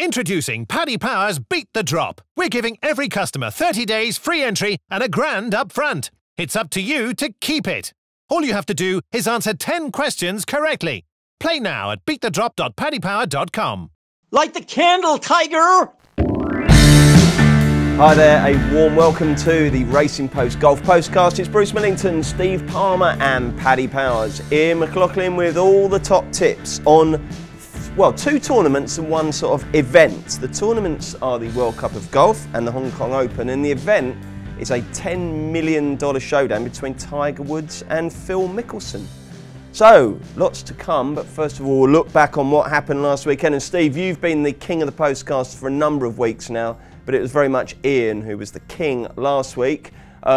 Introducing Paddy Power's Beat the Drop. We're giving every customer 30 days free entry and £1,000 up front. It's up to you to keep it. All you have to do is answer 10 questions correctly. Play now at beatthedrop.paddypower.com. Light the candle, Tiger! Hi there, a warm welcome to the Racing Post Golf Postcast. It's Bruce Millington, Steve Palmer and Paddy Powers. Ian McLaughlin with all the top tips on, well, 2 tournaments and 1 sort of event. The tournaments are the World Cup of Golf and the Hong Kong Open, and the event is a $10 million showdown between Tiger Woods and Phil Mickelson. So, lots to come, but first of all, we'll look back on what happened last weekend. And Steve, you've been the king of the postcast for a number of weeks now, but it was very much Ian who was the king last week,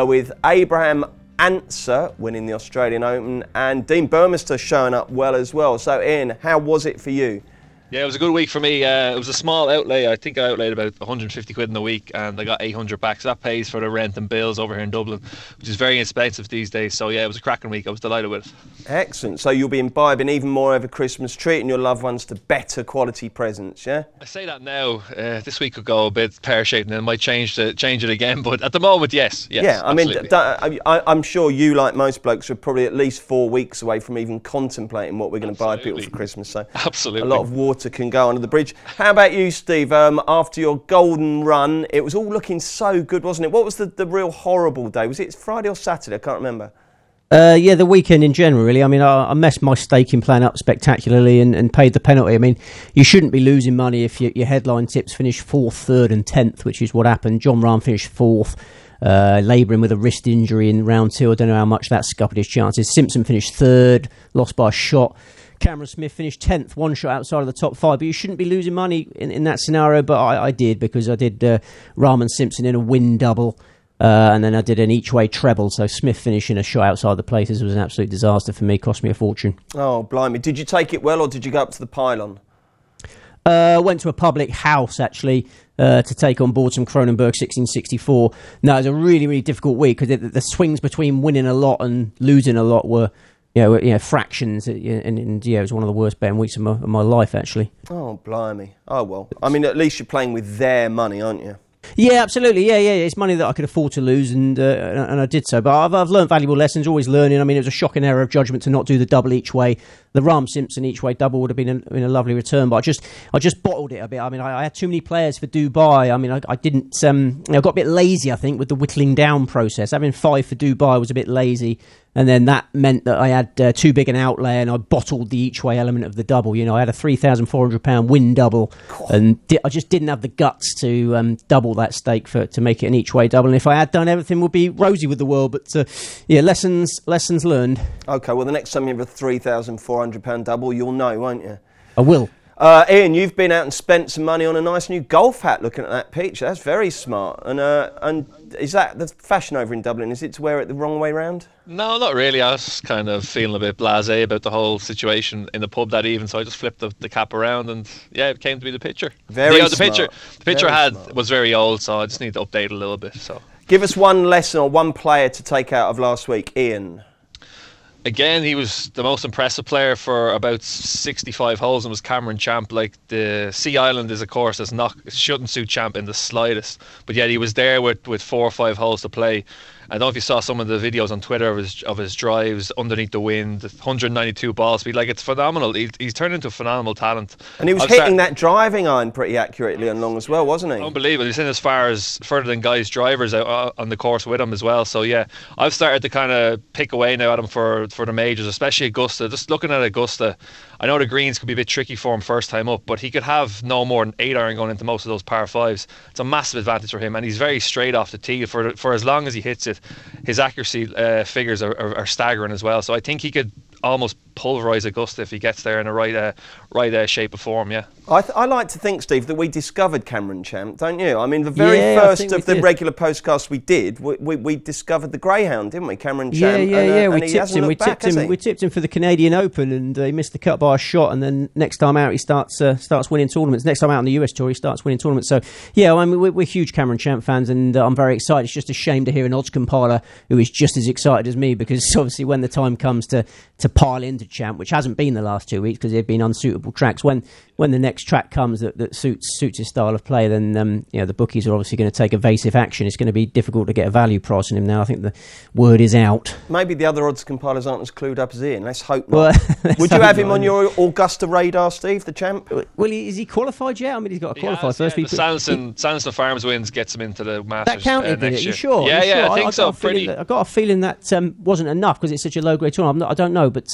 with Abraham Answer winning the Australian Open and Dean Burmester showing up well as well. So Ian, how was it for you? Yeah, it was a good week for me. It was a small outlay. I think I outlaid about 150 quid in the week, and I got 800 back. So that pays for the rent and bills over here in Dublin, which is very expensive these days. So yeah, it was a cracking week. I was delighted with it. Excellent. So you'll be imbibing even more over Christmas, treating your loved ones to better quality presents, yeah? I say that now. This week could go a bit pear-shaped, and it might change it again. But at the moment, yes. Yeah, I mean, I'm sure you, like most blokes, are probably at least 4 weeks away from even contemplating what we're going to buy people for Christmas. So absolutely, a lot of water can go under the bridge. How about you, Steve? After your golden run, it was all looking so good, wasn't it? What was the real horrible day? Was it Friday or Saturday? I can't remember. Yeah, the weekend in general, really. I mean, I messed my staking plan up spectacularly and paid the penalty. I mean, you shouldn't be losing money if your headline tips finish 4th, 3rd and 10th, which is what happened. John Rahm finished 4th, labouring with a wrist injury in round 2. I don't know how much that scuppered his chances. Simpson finished 3rd, lost by a shot. Cameron Smith finished 10th, 1 shot outside of the top 5. But you shouldn't be losing money in that scenario, but I did, because I did Rahm and Simpson in a win double. And then I did an each-way treble, so Smith finishing a shot outside the places was an absolute disaster for me, cost me a fortune. Oh, blimey. Did you take it well, or did you go up to the pylon? Went to a public house, actually, to take on board some Cronenberg 1664. No, it was a really, really difficult week, because the swings between winning a lot and losing a lot were fractions, and it was one of the worst betting weeks of my life, actually. Oh, blimey. Oh, well. I mean, at least you're playing with their money, aren't you? Yeah, absolutely. Yeah. It's money that I could afford to lose, and I did so. But I've learned valuable lessons, always learning. I mean, it was a shocking error of judgment to not do the double each way. The Rahm Simpson each way double would have been a lovely return, but I just bottled it a bit. I mean, I had too many players for Dubai. I mean, I didn't. I got a bit lazy, I think, with the whittling down process. Having 5 for Dubai was a bit lazy. And then that meant that I had too big an outlay, and I bottled the each-way element of the double. You know, I had a £3,400 win double, and I just didn't have the guts to double that stake to make it an each-way double. And if I had done, everything would be rosy with the world. But lessons learned. Okay, well, the next time you have a £3,400 double, you'll know, won't you? I will. Ian, you've been out and spent some money on a nice new golf hat. Looking at that picture, that's very smart. And is that the fashion over in Dublin? Is it to wear it the wrong way round? No, not really. I was kind of feeling a bit blasé about the whole situation in the pub that evening, so I just flipped the cap around, and yeah, it came to be the picture. Very smart. The picture was very old, so I just need to update it a little bit. So, give us one lesson or one player to take out of last week, Ian. Again, he was the most impressive player for about 65 holes, and was Cameron Champ. Like, the Sea Island is a course that's shouldn't suit Champ in the slightest, but yet he was there with 4 or 5 holes to play. I don't know if you saw some of the videos on Twitter of his drives underneath the wind, 192 ball speed. Like, it's phenomenal. He's turned into a phenomenal talent. And he was hitting that driving iron pretty accurately and long as well, wasn't he? Unbelievable. He's in as further than guys' drivers out on the course with him as well. So yeah, I've started to kind of pick away now at him for the majors, especially Augusta. Just looking at Augusta, I know the greens could be a bit tricky for him first time up, but he could have no more than 8 iron going into most of those par 5s. It's a massive advantage for him, and he's very straight off the tee. For as long as he hits it, his accuracy figures are staggering as well. So I think he could almost pulverise Augusta if he gets there in the right shape of form. Yeah, I like to think, Steve, that we discovered Cameron Champ, don't you? I mean, the very first of the regular podcasts we did, we discovered the greyhound, didn't we, Cameron Champ? We tipped him for the Canadian Open, and he missed the cut by a shot. And then next time out, he starts winning tournaments. Next time out on the US Tour, he starts winning tournaments. So yeah, I mean, we're huge Cameron Champ fans, and I'm very excited. It's just a shame to hear an odds compiler who is just as excited as me, because obviously when the time comes to pile into Champ, which hasn't been the last 2 weeks because they've been unsuitable tracks, when when the next track comes that suits his style of play, then the bookies are obviously going to take evasive action. It's going to be difficult to get a value price on him now. I think the word is out. Maybe the other odds compilers aren't as clued up as Ian. Let's hope not. Would you have him on your Augusta radar, Steve, the champ? Well, is he qualified yet? I mean, he's got to qualify first. The Sanderson Farms wins gets him into the Masters. That counted, did next it? year. You sure? Yeah, you sure? I think so. I got a feeling that wasn't enough because it's such a low-grade tournament. I don't know, but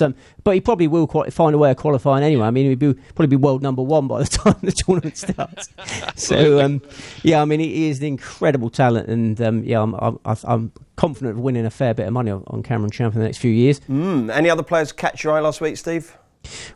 he probably will find a way of qualifying anyway. I mean, he'd probably be world number one by the time the tournament starts. So, I mean, he is an incredible talent, and I'm confident of winning a fair bit of money on Cameron Champ in the next few years. Any other players catch your eye last week, Steve?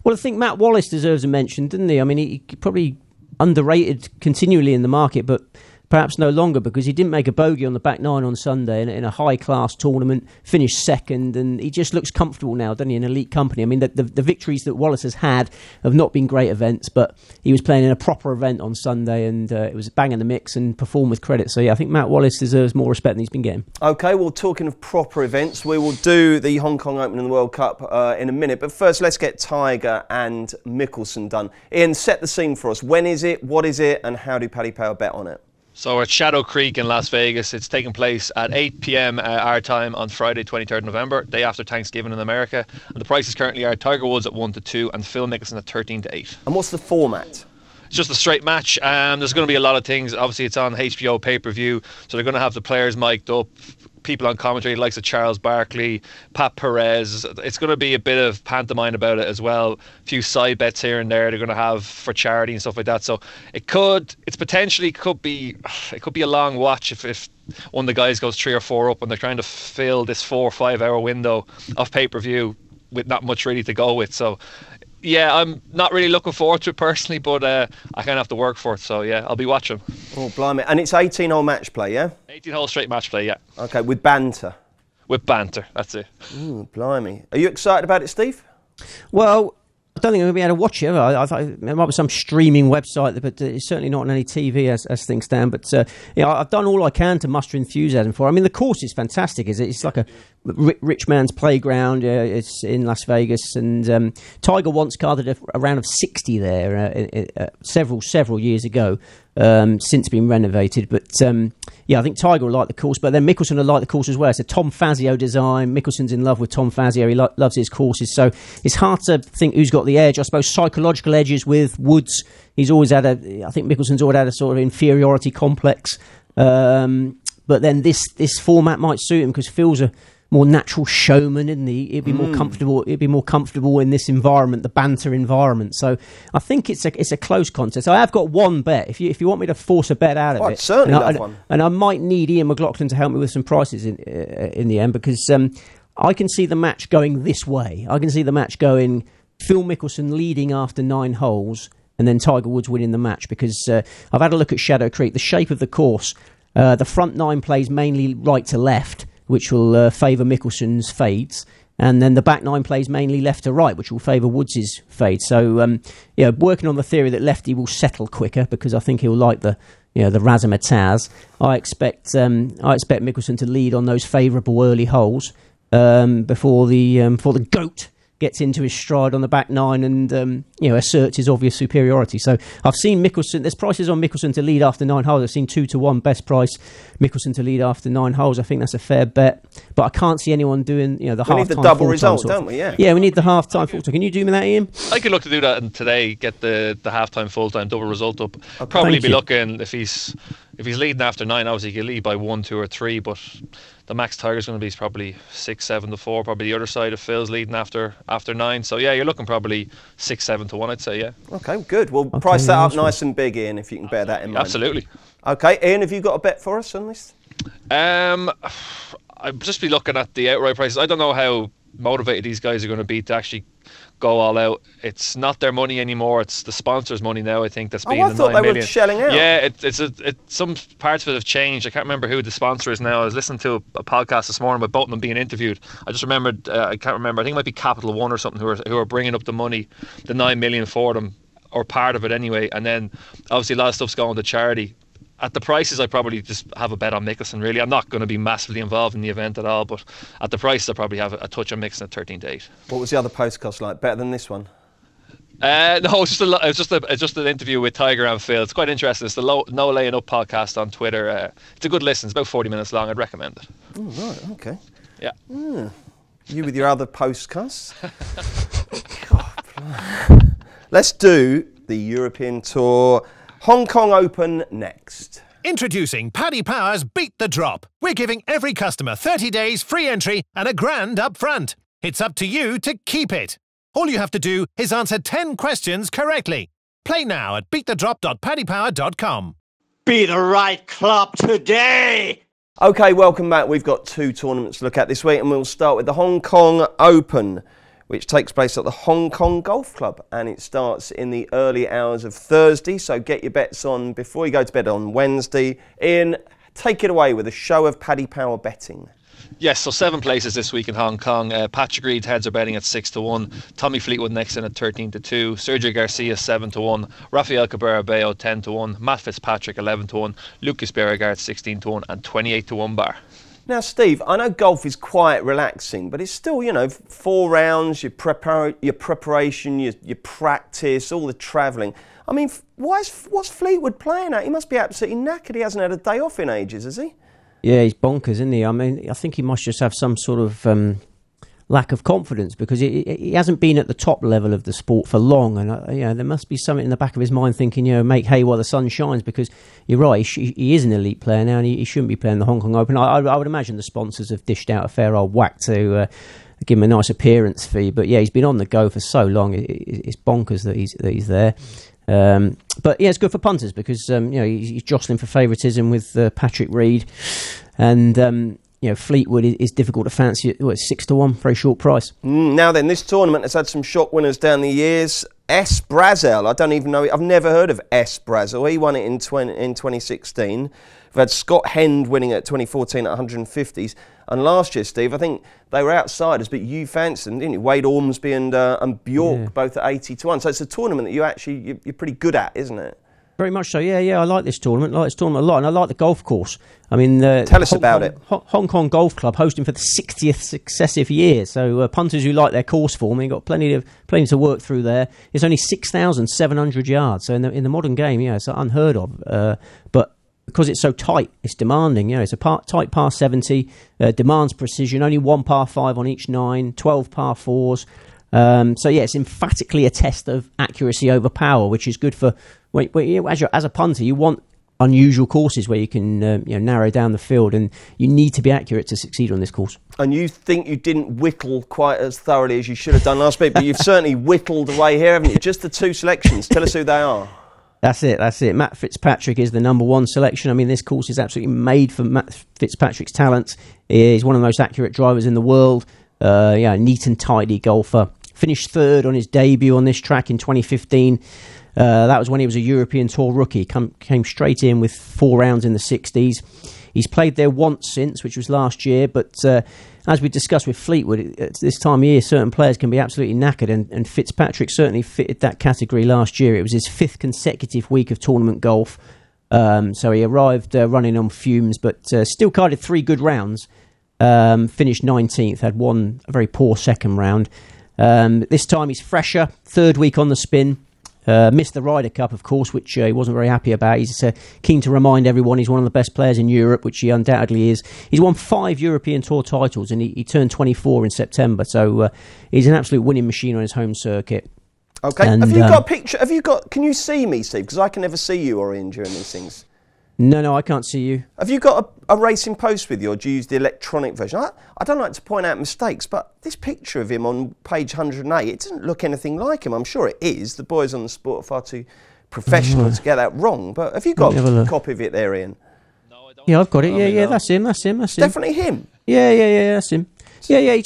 Well, I think Matt Wallace deserves a mention, didn't he? I mean, he probably underrated continually in the market, but perhaps no longer, because he didn't make a bogey on the back nine on Sunday in a high-class tournament, finished second, and he just looks comfortable now, doesn't he, in elite company. I mean, the victories that Wallace has had have not been great events, but he was playing in a proper event on Sunday, and it was a bang in the mix and performed with credit. So, yeah, I think Matt Wallace deserves more respect than he's been getting. OK, well, talking of proper events, we will do the Hong Kong Open and the World Cup in a minute, but first let's get Tiger and Mickelson done. Ian, set the scene for us. When is it, what is it, and how do Paddy Power bet on it? So we're at Shadow Creek in Las Vegas. It's taking place at 8 p.m. Our time on Friday, 23rd November, day after Thanksgiving in America. And the prices currently are Tiger Woods at 1-2 and Phil Mickelson at 13-8. And what's the format? It's just a straight match. There's going to be a lot of things. Obviously, it's on HBO pay-per-view, so they're going to have the players mic'd up, people on commentary, likes of Charles Barkley, Pat Perez. It's going to be a bit of pantomime about it as well. A few side bets here and there they're going to have for charity and stuff like that. So it could be a long watch if one of the guys goes 3 or 4 up and they're trying to fill this 4 or 5 hour window of pay-per-view with not much really to go with. So yeah, I'm not really looking forward to it personally, but I kind of have to work for it. So yeah, I'll be watching. Oh, blimey. And it's 18-hole match play, yeah? 18-hole straight match play, yeah. OK, with banter? With banter, that's it. Ooh, blimey. Are you excited about it, Steve? Well, I don't think I'm going to be able to watch it. There might be some streaming website, but it's certainly not on any TV as things stand. But I've done all I can to muster enthusiasm for it. I mean, the course is fantastic. It's like a rich man's playground. It's in Las Vegas, and Tiger once carded a round of 60 there several years ago. Since been renovated, but I think Tiger will like the course, but then Mickelson will like the course as well. It's a Tom Fazio design. Mickelson's in love with Tom Fazio. He loves his courses, so it's hard to think who's got the edge. I suppose psychological edges with Woods. He's always had I think Mickelson's always had a sort of inferiority complex, but then this format might suit him because Phil's a more natural showman, isn't he? He'd be more comfortable. He'd be more comfortable in this environment, the banter environment. So I think it's a close contest. I have got one bet. If you want me to force a bet out of it, I'd certainly love one. And I might need Ian McLaughlin to help me with some prices in the end, because I can see the match going this way. I can see the match going Phil Mickelson leading after 9 holes, and then Tiger Woods winning the match. Because I've had a look at Shadow Creek, the shape of the course. The front 9 plays mainly right to left, which will favour Mickelson's fades, and then the back 9 plays mainly left to right, which will favour Woods' fades. So, working on the theory that lefty will settle quicker, because I think he'll like the razzmatazz. I expect Mickelson to lead on those favourable early holes before the GOAT gets into his stride on the back 9 and asserts his obvious superiority. So I've seen Mickelson. There's prices on Mickelson to lead after 9 holes. I've seen 2-1 best price Mickelson to lead after 9 holes. I think that's a fair bet, but I can't see anyone doing the half-time. We need the double result, don't we? Yeah, we need the half-time full-time. Can you do me that, Ian? I could look to do that and today get the half-time full-time double result up. I'll probably be looking if he's leading after 9. Obviously he can lead by 1, 2 or 3, but the max Tiger's going to be probably 6-7-4. Probably the other side of Phil's leading after 9. So yeah, you're looking probably 6-7-1, I'd say. Yeah. Okay, good. Well, price that up nice and big, Ian, if you can bear that in mind. Absolutely. Okay, Ian, have you got a bet for us on this? I'd just be looking at the outright prices. I don't know how motivated these guys are going to be to actually go all out. It's not their money anymore. It's the sponsors' money now, I think, that's being I thought they were shelling out. Yeah, some parts of it have changed. I can't remember who the sponsor is now. I was listening to a podcast this morning with both of them being interviewed. I just remembered, I can't remember, I think it might be Capital One or something who are bringing up the money, the 9 million for them, or part of it anyway. And then obviously a lot of stuff's going to charity. At the prices, I probably just have a bet on Mickelson, really. I'm not going to be massively involved in the event at all, but at the price, I probably have a touch on Mickelson at 13-8. What was the other postcast like? Better than this one? No, it's just an interview with Tiger and Phil. It's quite interesting. It's the No Laying Up podcast on Twitter. It's a good listen. It's about 40 minutes long. I'd recommend it. Oh, right, okay. Yeah. You with your other podcasts. Let's do the European Tour Hong Kong Open next. Introducing Paddy Power's Beat the Drop. We're giving every customer 30 days free entry and $1,000 up front. It's up to you to keep it. All you have to do is answer 10 questions correctly. Play now at beatthedrop.paddypower.com. Be the right club today. Okay, welcome back. We've got 2 tournaments to look at this week, and we'll start with the Hong Kong Open, which takes place at the Hong Kong Golf Club, and it starts in the early hours of Thursday, so get your bets on before you go to bed on Wednesday. Ian, take it away with a show of Paddy Power betting. Yes, so 7 places this week in Hong Kong. Patrick Reed's heads are betting at 6-1. Tommy Fleetwood next in at 13-2. Sergio Garcia 7-1. Rafael Cabrera Bello 10-1. Matt Fitzpatrick 11-1. Lucas Bjerregaard 16-1 and 28-1 bar. Now, Steve, I know golf is quite relaxing, but it's still, 4 rounds, your preparation, your practice, all the travelling. I mean, what's Fleetwood playing at? He must be absolutely knackered. He hasn't had a day off in ages, has he? Yeah, he's bonkers, isn't he? I mean, I think he must just have some sort of lack of confidence because he hasn't been at the top level of the sport for long, and there must be something in the back of his mind thinking, make hay while the sun shines. Because you're right, he is an elite player now, and he shouldn't be playing the Hong Kong Open. I would imagine the sponsors have dished out a fair old whack to give him a nice appearance fee. But yeah, he's been on the go for so long; it's bonkers that he's there. But yeah, it's good for punters because he's jostling for favouritism with Patrick Reed, and Fleetwood is difficult to fancy. It's 6-1, very short price. Now then, this tournament has had some shock winners down the years. S. Brazel, I don't even know, I've never heard of S. Brazel. He won it in 2016. We've had Scott Hend winning at 2014 at 150s. And last year, Steve, I think they were outsiders, but you fancied them, didn't you? Wade Ormsby and Bjork, both at 80-1. So it's a tournament that you're pretty good at, isn't it? Very much so, yeah. I like this tournament. I like this tournament a lot, and I like the golf course. I mean, tell us about it. Hong Kong Golf Club hosting for the 60th successive year. So punters who like their course form, they've got plenty to work through there. It's only 6,700 yards. So in the modern game, it's unheard of. But because it's so tight, it's demanding. It's a tight par 70, demands precision. Only 1 par 5 on each 9, 12 par 4s. So yeah, it's emphatically a test of accuracy over power, which is good for as a punter. You want unusual courses where you can narrow down the field, and you need to be accurate to succeed on this course. And you think you didn't whittle quite as thoroughly as you should have done last week, but you've certainly whittled away here, haven't you? Just the 2 selections. Tell us who they are. That's it. Matt Fitzpatrick is the number 1 selection. I mean, this course is absolutely made for Matt Fitzpatrick's talents. He's one of the most accurate drivers in the world. Neat and tidy golfer. Finished 3rd on his debut on this track in 2015. That was when he was a European Tour rookie. Came straight in with 4 rounds in the 60s. He's played there once since, which was last year. But as we discussed with Fleetwood, at this time of year, certain players can be absolutely knackered. And Fitzpatrick certainly fitted that category last year. It was his 5th consecutive week of tournament golf. So he arrived running on fumes, but still carded 3 good rounds. Finished 19th, had a very poor second round. This time he's fresher, 3rd week on the spin. Missed the Ryder Cup, of course, which he wasn't very happy about. He's keen to remind everyone he's one of the best players in Europe, which he undoubtedly is. He's won 5 European Tour titles, and he turned 24 in September. So he's an absolute winning machine on his home circuit. Okay. And, have you got a picture? Can you see me, Steve? Because I can never see you or Ian during these things. No, I can't see you. Have you got a Racing Post with you, or do you use the electronic version? I don't like to point out mistakes, but this picture of him on page 108, it doesn't look anything like him. I'm sure it is. The boys on the sport are far too professional to get that wrong. But have you got a copy of it there, Ian? No, I don't. Yeah, I've got it. Yeah, that's him. Definitely him. Yeah, that's him. Yeah,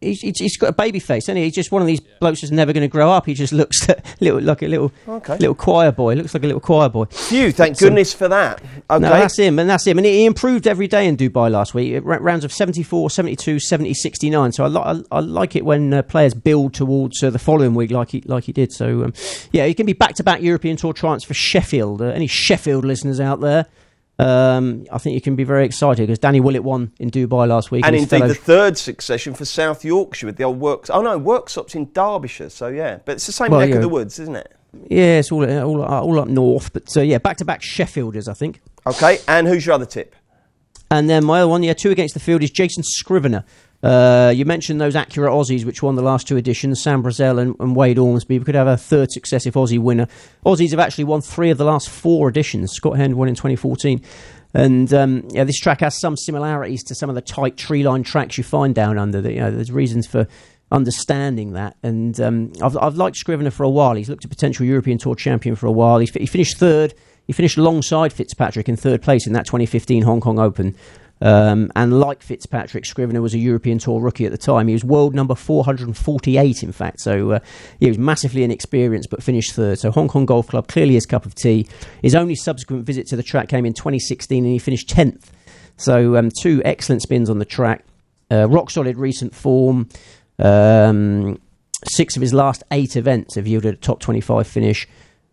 he's got a baby face, isn't he? He's just one of these blokes that's never going to grow up. He just looks like a little choir boy. Looks like a little choir boy. Phew, thank goodness for that. Okay. No, that's him. And he improved every day in Dubai last week. Rounds of 74, 72, 70, 69. So I like it when players build towards the following week like he did. So, he can be back-to-back European Tour triumphs for Sheffield. Any Sheffield listeners out there? I think you can be very excited because Danny Willett won in Dubai last week. And indeed the third succession for South Yorkshire with the old Worksop's in Derbyshire, so yeah. But it's the same neck of the woods, isn't it? Yeah, it's all up north. But back-to-back Sheffielders, I think. Okay, and who's your other tip? And then my other one, 2 against the field, is Jason Scrivener. You mentioned those accurate Aussies which won the last 2 editions, Sam Brazel and Wade Ormsby. We could have a third successive Aussie winner. Aussies have actually won 3 of the last 4 editions. Scott Hend won in 2014. And this track has some similarities to some of the tight tree-line tracks you find down under. There's reasons for understanding that. And I've liked Scrivener for a while. He's looked a potential European Tour champion for a while. He finished third. He finished alongside Fitzpatrick in third place in that 2015 Hong Kong Open. And like Fitzpatrick, Scrivener was a European Tour rookie at the time. He was world number 448, in fact. So he was massively inexperienced, but finished third. So Hong Kong Golf Club, clearly his cup of tea. His only subsequent visit to the track came in 2016, and he finished 10th. So 2 excellent spins on the track. Rock solid recent form. 6 of his last 8 events have yielded a top 25 finish.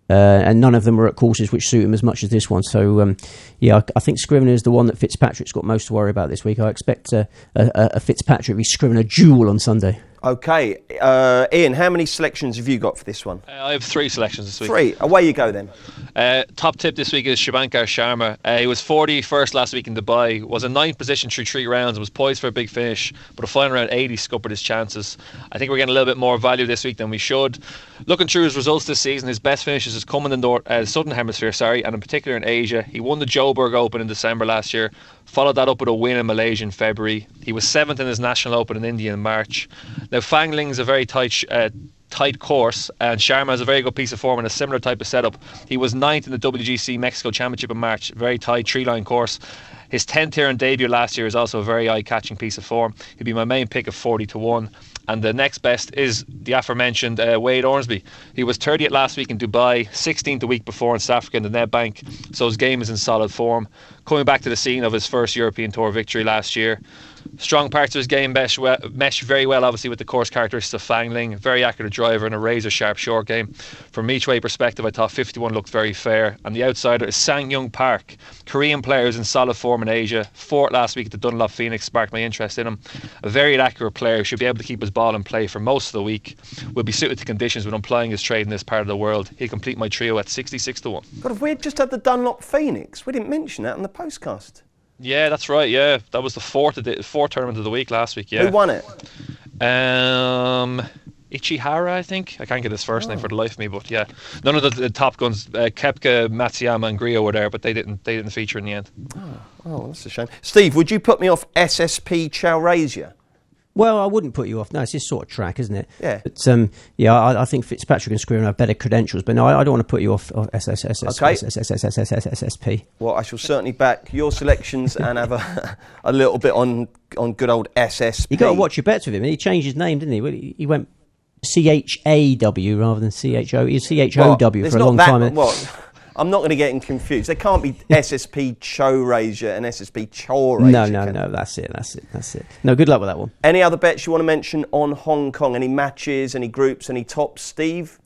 And none of them are at courses which suit him as much as this one. So, I think Scrivener is the one that Fitzpatrick's got most to worry about this week. I expect a Fitzpatrick v Scrivener duel on Sunday. Okay. Ian, how many selections have you got for this one? I have 3 selections this week. 3. Away you go then. Top tip this week is Shubhankar Sharma. He was 41st last week in Dubai, was in 9th position through 3 rounds, and was poised for a big finish, but a final round 80 scuppered his chances. I think we're getting a little bit more value this week than we should. Looking through his results this season, his best finishes has come in the Southern Hemisphere, and in particular in Asia. He won the Joburg Open in December last year, followed that up with a win in Malaysia in February. He was 7th in his National Open in India in March. Now, Fangling is a very tight course, and Sharma has a very good piece of form in a similar type of setup. He was 9th in the WGC Mexico Championship in March, very tight tree-line course. His 10th here and debut last year is also a very eye-catching piece of form. He'd be my main pick of 40-1. And the next best is the aforementioned Wade Ormsby. He was 30th last week in Dubai, 16th the week before in South Africa in the Net Bank, so his game is in solid form. Coming back to the scene of his first European Tour victory last year. Strong parts of his game mesh very well, obviously, with the course characteristics of Fangling. Very accurate driver and a razor-sharp short game. From each way perspective, I thought 51 looked very fair. And the outsider is Sang-Young Park. Korean players in solid form in Asia. 4th last week at the Dunlop Phoenix sparked my interest in him. A very accurate player, should be able to keep his ball in play for most of the week. Will be suited to conditions when applying his trade in this part of the world. He'll complete my trio at 66-1. God, if we had just had the Dunlop Phoenix, we didn't mention that on the Postcast. Yeah, that's right. Yeah, that was the fourth tournament of the week last week. Yeah. Who won it? Ichihara, I think. I can't get his first name for the life of me, but yeah, none of the top guns, Koepka, Matsuyama, and Griot were there, but they didn't feature in the end. Oh, that's a shame. Steve, would you put me off SSP Chowrasia? Well, I wouldn't put you off. No, it's this sort of track, isn't it? Yeah. But I think Fitzpatrick and Scrivener have better credentials, but no, I don't want to put you off SSP. Well, I shall certainly back your selections and have a little bit on good old SSP. You got to watch your bets with him. He changed his name, didn't he? He went CHAW rather than CHO. He was CHOW for a long time. I'm not going to get him confused. There can't be SSP Chowrasia and SSP Chowrasia. No, that's it. No, good luck with that one. Any other bets you want to mention on Hong Kong? Any matches, any groups, any tops, Steve?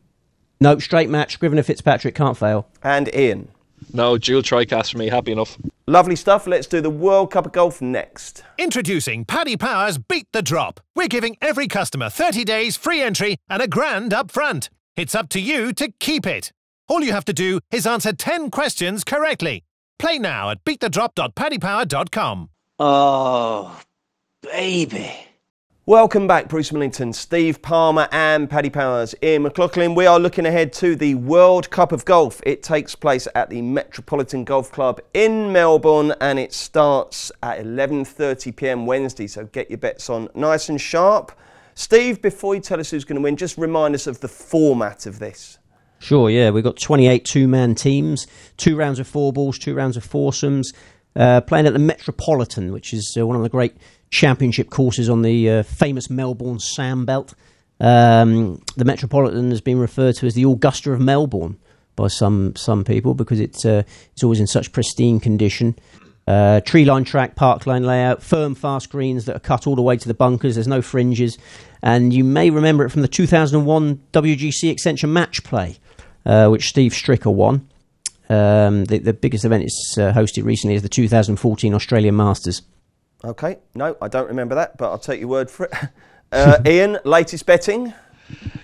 No, straight match. Scrivener Fitzpatrick, can't fail. And Ian? No, dual TriCast for me, happy enough. Lovely stuff. Let's do the World Cup of Golf next. Introducing Paddy Power's Beat the Drop. We're giving every customer 30 days free entry and a grand up front. It's up to you to keep it. All you have to do is answer 10 questions correctly. Play now at beatthedrop.paddypower.com. Oh, baby. Welcome back, Bruce Millington, Steve Palmer and Paddy Powers. Ian McLaughlin. We are looking ahead to the World Cup of Golf. It takes place at the Metropolitan Golf Club in Melbourne and it starts at 11:30 p.m. Wednesday, so get your bets on nice and sharp. Steve, before you tell us who's going to win, just remind us of the format of this. Sure, yeah. We've got 28 two-man teams, 2 rounds of 4 balls, 2 rounds of foursomes, playing at the Metropolitan, which is one of the great championship courses on the famous Melbourne Sandbelt. The Metropolitan has been referred to as the Augusta of Melbourne by some people because it's always in such pristine condition. Tree-line track, park lane layout, firm, fast greens that are cut all the way to the bunkers. There's no fringes. And you may remember it from the 2001 WGC Extension Match Play, which Steve Stricker won. The biggest event it's hosted recently is the 2014 Australian Masters. Okay, no, I don't remember that, but I'll take your word for it. Ian, latest betting?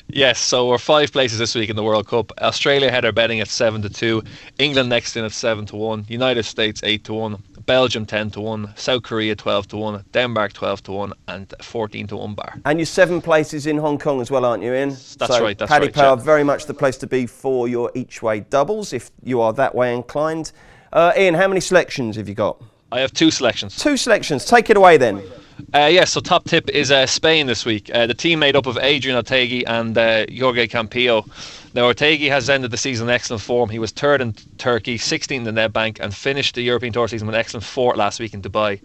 Yes, so we're 5 places this week in the World Cup. Australia had our betting at 7-2, England next in at 7-1, United States 8-1, Belgium 10-1, South Korea 12-1, Denmark 12-1, and 14-1 bar. And you're 7 places in Hong Kong as well, aren't you, Ian? That's right. Paddy Power, very much the place to be for your each-way doubles, if you are that way inclined. Ian, how many selections have you got? I have 2 selections. 2 selections. Take it away then. So top tip is Spain this week. The team made up of Adrian Otaegui and Jorge Campillo. Now, Otaegui has ended the season in excellent form. He was 3rd in Turkey, 16th in the Nedbank, and finished the European Tour season with an excellent 4th last week in Dubai.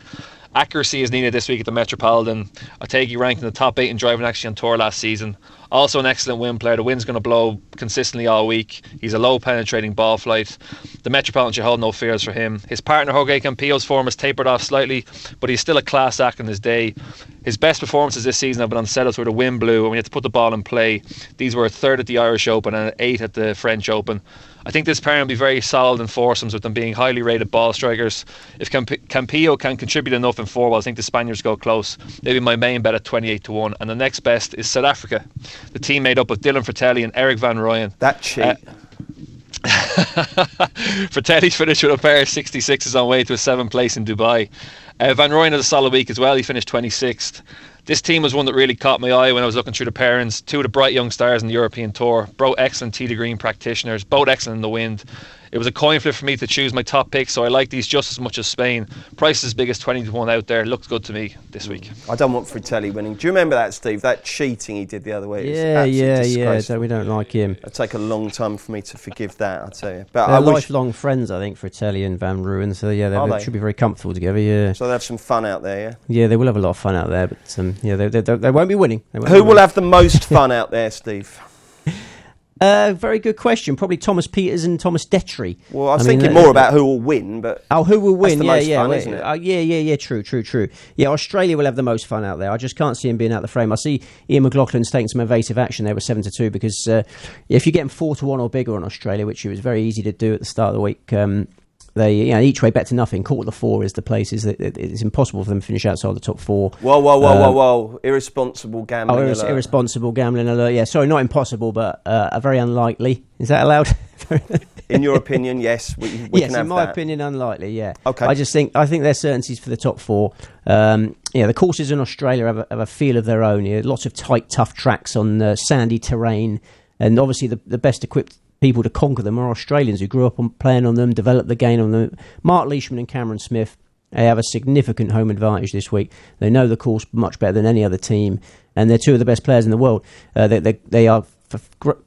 Accuracy is needed this week at the Metropolitan. Otaegui ranked in the top 8 in driving actually on tour last season. Also an excellent wind player. The wind's going to blow consistently all week. He's a low penetrating ball flight. The Metropolitan should hold no fears for him. His partner Jorge Campillo's form has tapered off slightly, but he's still a class act in his day. His best performances this season have been on setups where the wind blew and we had to put the ball in play. These were 3rd at the Irish Open and 8th at the French Open. I think this pairing will be very solid in foursomes with them being highly rated ball strikers. If Campillo can contribute enough in 4 balls, I think the Spaniards go close. They'll be my main bet at 28-1. And the next best is South Africa. The team made up of Dylan Fratelli and Eric Van Rooyen. That cheat. Fratelli's finished with a pair of 66s on way to a 7th place in Dubai. Van Rooyen had a solid week as well. He finished 26th. This team was one that really caught my eye when I was looking through the pairings. 2 of the bright young stars in the European Tour. Both excellent tee to green practitioners. Both excellent in the wind. It was a coin flip for me to choose my top pick, so I like these just as much as Spain. Price is big as 20-1 out there. Looks good to me this week. I don't want Fratelli winning. Do you remember that, Steve? That cheating he did the other week? Yeah. So we don't like him. It'll take a long time for me to forgive that, I'll tell you. But they're lifelong friends, I think, Fratelli and Van Rooyen. So yeah, they should be very comfortable together. Yeah. So they'll have some fun out there. Yeah. Yeah, they will have a lot of fun out there, but they won't be winning. Who will have the most fun out there, Steve? Very good question. Probably Thomas Pieters and Thomas Detry. Well, I was thinking more about who will win, but who will win? That's the most fun, isn't it? True. Yeah, Australia will have the most fun out there. I just can't see him being out the frame. I see Ian McLaughlin's taking some evasive action there with 7-2 because if you're getting 4-1 or bigger on Australia, which it was very easy to do at the start of the week. They each way bet to nothing. Quarter to 4 is the places that it's impossible for them to finish outside the top 4. Whoa! Irresponsible gambling. alert. Irresponsible gambling alert. Yeah, sorry, not impossible, but very unlikely. Is that allowed? In your opinion, yes. We can have in my that. opinion, unlikely. Yeah. Okay. I think there's certainties for the top 4. The courses in Australia have a feel of their own. Lots of tight, tough tracks on sandy terrain, and obviously the best equipped people to conquer them are Australians who grew up on playing on them, developed the game on them. Mark Leishman and Cameron Smith, they have a significant home advantage this week. They know the course much better than any other team, and they're 2 of the best players in the world. They are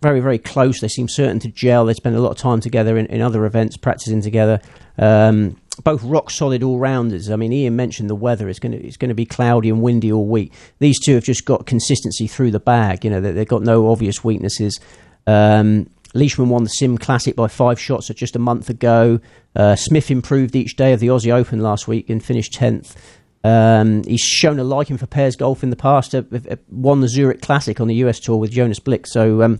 very, very close. They seem certain to gel. They spend a lot of time together in other events, practicing together. Both rock solid all rounders. I mean, Ian mentioned the weather. It's going to be cloudy and windy all week. These 2 have just got consistency through the bag. They've got no obvious weaknesses. Leishman won the Sim Classic by 5 shots just a month ago. Smith improved each day of the Aussie Open last week and finished 10th. He's shown a liking for pairs golf in the past. Won the Zurich Classic on the US Tour with Jonas Blick. So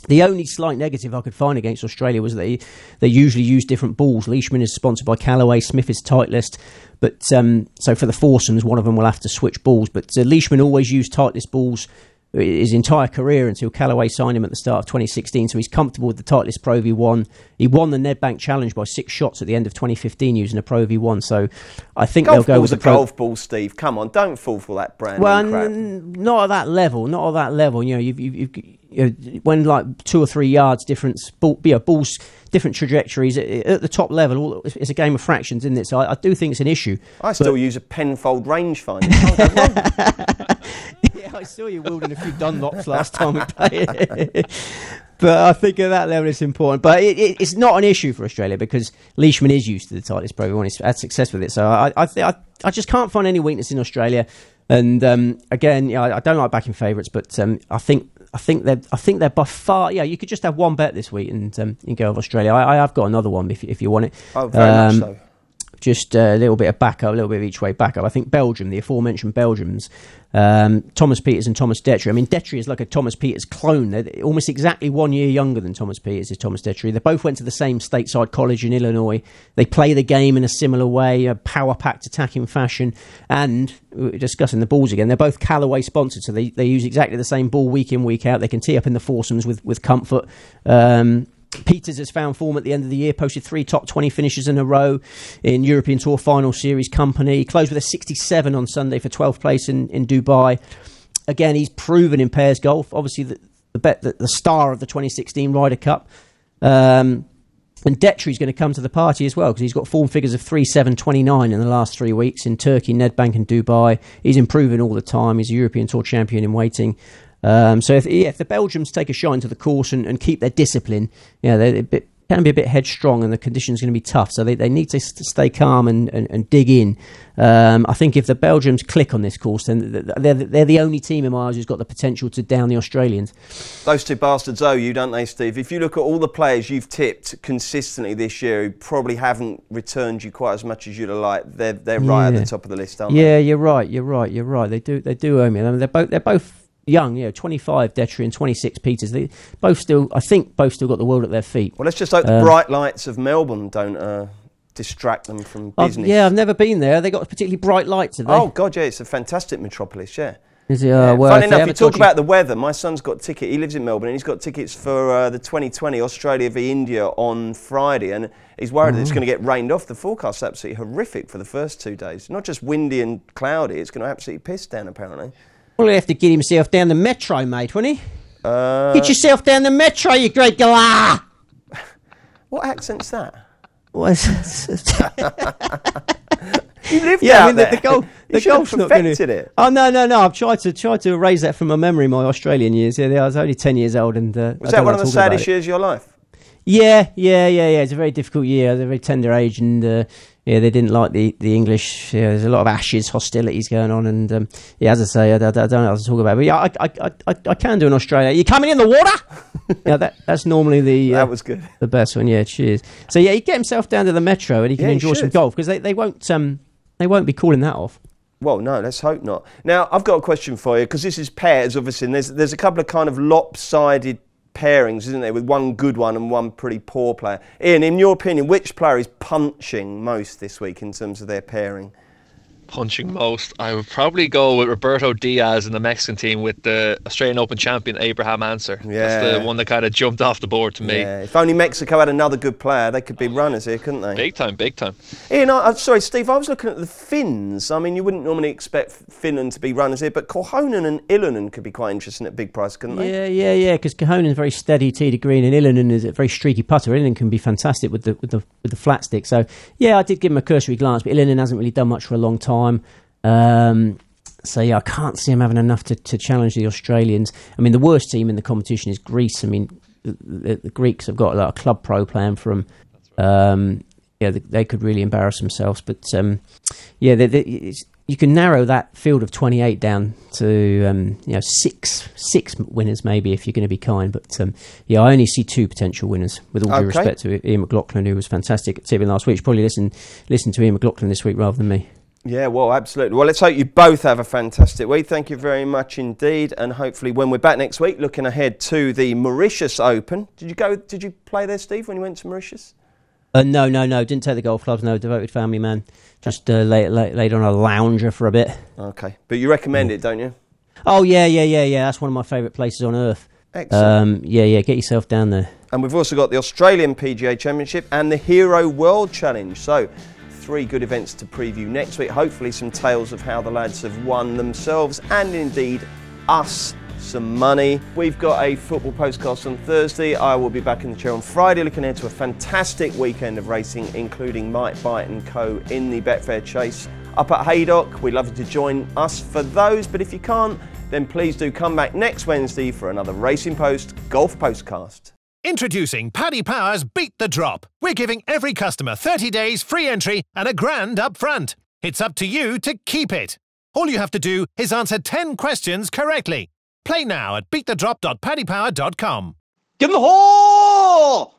the only slight negative I could find against Australia was that they usually use different balls. Leishman is sponsored by Callaway. Smith is Titleist. But so for the foursomes, one of them will have to switch balls. But Leishman always used Titleist balls his entire career until Callaway signed him at the start of 2016, so he's comfortable with the Titleist Pro V1. He won the Nedbank Challenge by 6 shots at the end of 2015 using a Pro V1, so I think they'll go with the Pro. Golf ball, Steve. Come on, don't fall for that brand crap. Not at that level. When like 2 or 3 yards difference, balls different trajectories at the top level. It's a game of fractions, isn't it? So I do think it's an issue. I still use a Penfold rangefinder. Yeah, I saw you wielding a few Dunlops last time we played. But I think at that level it's important. But it's not an issue for Australia because Leishman is used to the Titleist Pro V1. He's had success with it. So I just can't find any weakness in Australia. And again, I don't like backing favourites, but I think they're by far. Yeah, you could just have one bet this week and go with Australia. I have got another one if you want it. Oh, very much so. just a little bit of backup, a little bit of each way backup. I think Belgium, the aforementioned Belgians, Thomas Pieters and Thomas Detry. I mean, Detry is like a Thomas Pieters clone. They're almost exactly 1 year younger than Thomas Pieters is Thomas Detry. They both went to the same stateside college in Illinois. They play the game in a similar way, a power-packed attacking fashion. And we're discussing the balls again. They're both Callaway sponsored, so they use exactly the same ball week in, week out. They can tee up in the foursomes with comfort. Peters has found form at the end of the year, posted 3 top 20 finishes in a row in European Tour Final Series company. He closed with a 67 on Sunday for 12th place in Dubai. Again, he's proven in pairs golf. Obviously, the star of the 2016 Ryder Cup. And Detry's going to come to the party as well because he's got form figures of 3-7-29 in the last 3 weeks in Turkey, Nedbank and Dubai. He's improving all the time. He's a European Tour champion in waiting. So if the Belgians take a shine to the course and keep their discipline, they can be a bit headstrong and the conditions are going to be tough. So they need to stay calm and dig in. I think if the Belgians click on this course, then they're the only team in my eyes who's got the potential to down the Australians. Those two bastards owe you, don't they, Steve? If you look at all the players you've tipped consistently this year who probably haven't returned you quite as much as you'd have liked, they're right at the top of the list, aren't they? Yeah, you're right. They do owe me. I mean, they're both young, 25 Detry and 26 Peters. They both still got the world at their feet. Well, let's just hope the bright lights of Melbourne don't distract them from business. I've never been there. They got particularly bright lights, have they? Oh God, yeah, it's a fantastic metropolis. Yeah. Is it? Well, funny enough, you talk about the weather. My son's got ticket. He lives in Melbourne, and he's got tickets for the 2020 Australia v India on Friday, and he's worried that it's going to get rained off. The forecast's absolutely horrific for the first 2 days. Not just windy and cloudy; it's going to absolutely piss down apparently. Well, he'll have to get himself down the metro, mate, won't he? Get yourself down the metro, you great galah! What accent's that? What is You lived out there. The golf's not going to. It. Oh no! I've tried to erase that from my memory. My Australian years. Yeah, I was only 10 years old, and was that one of the saddest years of your life? Yeah. It's a very difficult year. I was a very tender age, and they didn't like the English. There's a lot of ashes, hostilities going on, and as I say, I don't know how to talk about it. But yeah, I can do in Australia. You coming in the water? That's normally that was good. The best one. Yeah, cheers. So yeah, he get himself down to the metro, and he can enjoy some golf because they won't be calling that off. Well, no, let's hope not. Now, I've got a question for you because this is pairs, obviously, and there's a couple of kind of lopsided pairings, isn't there, with one good one and one pretty poor player. Ian, in your opinion, which player is punching most this week in terms of their pairing? Punching most, I would probably go with Roberto Diaz in the Mexican team with the Australian Open champion Abraham Ancer. Yeah. That's the one that kind of jumped off the board to me. Yeah. If only Mexico had another good player, they could be runners here, couldn't they? Big time. Ian, I'm sorry, Steve, I was looking at the Finns. I mean, you wouldn't normally expect Finland to be runners here, but Korhonen and Ilonen could be quite interesting at big price, couldn't they? Yeah, because Korhonen's very steady tee to green, and Ilonen is a very streaky putter. Ilonen can be fantastic with the flat stick. So, yeah, I did give him a cursory glance, but Ilonen hasn't really done much for a long time. So yeah, I can't see him having enough to challenge the Australians. I mean, the worst team in the competition is Greece. I mean, the Greeks have got a club pro plan for them. They could really embarrass themselves. But you can narrow that field of 28 down to six winners maybe if you're going to be kind. But I only see 2 potential winners. With all due respect to Ian McLaughlin, who was fantastic at tipping last week. You should probably listen to Ian McLaughlin this week rather than me. Yeah, well, absolutely. Well, let's hope you both have a fantastic week. Thank you very much indeed. And hopefully when we're back next week, looking ahead to the Mauritius Open. Did you play there, Steve, when you went to Mauritius? No. Didn't take the golf clubs, no. Devoted family man. Just laid on a lounger for a bit. Okay. But you recommend it, don't you? Oh, yeah. That's one of my favourite places on earth. Excellent. Get yourself down there. And we've also got the Australian PGA Championship and the Hero World Challenge. So 3 good events to preview next week. Hopefully some tales of how the lads have won themselves and indeed us some money. We've got a football postcast on Thursday. I will be back in the chair on Friday looking ahead to a fantastic weekend of racing, including Mike Byte and co in the Betfair Chase up at Haydock. We'd love you to join us for those, but if you can't, then please do come back next Wednesday for another Racing Post Golf Postcast. Introducing Paddy Power's Beat the Drop. We're giving every customer 30 days free entry and $1,000 up front. It's up to you to keep it. All you have to do is answer 10 questions correctly. Play now at beatthedrop.paddypower.com. Give him the hole!